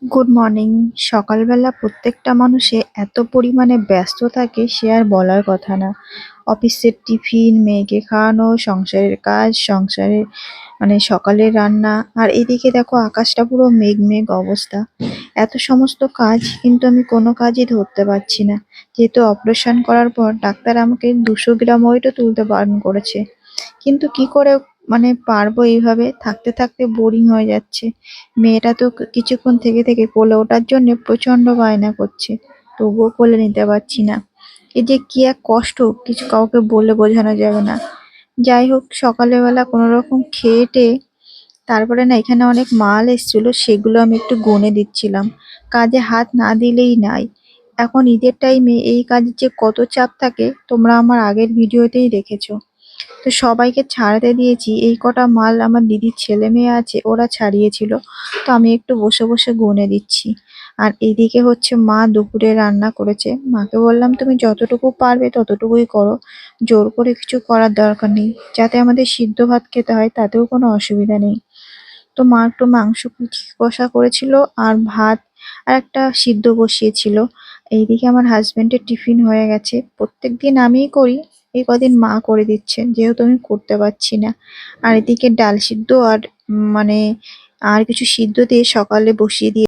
Good morning. সকালবেলা প্রত্যেকটা মানুষে এত পরিমাণে ব্যস্ত থাকে সে আর বলার কথা না। অফিসের টিফিন, মেয়েকে খাওয়ানো, সংসারের কাজ, সংসারে সকালের রান্না, আর এদিকে দেখো আকাশটা পুরো মেঘ মেঘ অবস্থা। এত সমস্ত কাজ কিন্তু আমি কোনো কাজই ধরতে পারছি না। যেহেতু অপারেশন করার পর ডাক্তার আমাকে 200 গ্রাম ওয়েটও তুলতে বারণ করেছে, কিন্তু কি করে পারবো? এইভাবে থাকতে থাকতে বোরিং হয়ে যাচ্ছে। মেয়েটা তো কিছুক্ষণ থেকে থেকে কোলে ওঠার জন্য প্রচন্ড বায়না করছে, তবুও কোলে নিতে পারছি না। এই যে কি এক কষ্ট, কিছু কাউকে বলে বোঝানো যাবে না। যাই হোক, সকালবেলা কোনো রকম খেয়ে টেয়ে তারপরে এখানে অনেক মাল এসেছিল, সেগুলো আমি একটু গুনে দিচ্ছিলাম। কাজে হাত না দিলেই নাই। এখন ঈদের টাইমে এই কাজের যে কত চাপ থাকে তোমরা আমার আগের ভিডিওতেই দেখেছো। তো সবাইকে ছাড়তে দিয়েছি, এই কটা মাল আমার দিদির ছেলে মেয়ে আছে ওরা ছাড়িয়েছিল। তো আমি একটু বসে বসে গুনে দিচ্ছি। আর এদিকে হচ্ছে মা দুপুরে রান্না করেছে। মাকে বললাম তুমি যতটুকু পারবে ততটুকুই করো, জোর করে কিছু করার দরকার নেই। যাতে আমাদের সিদ্ধ ভাত খেতে হয় তাতেও কোনো অসুবিধা নেই। তো মা একটু মাংস কষা করেছিল, আর ভাত, আর একটা সিদ্ধ বসিয়েছিল। এইদিকে আমার হাজবেন্ডের টিফিন হয়ে গেছে। প্রত্যেকদিন আমিই করি, এই কদিন মা করে দিচ্ছেন যেহেতু আমি করতে পারছি না। আর এদিকে ডাল সিদ্ধ আর আর কিছু সিদ্ধ দিয়ে সকালে বসিয়ে দিয়ে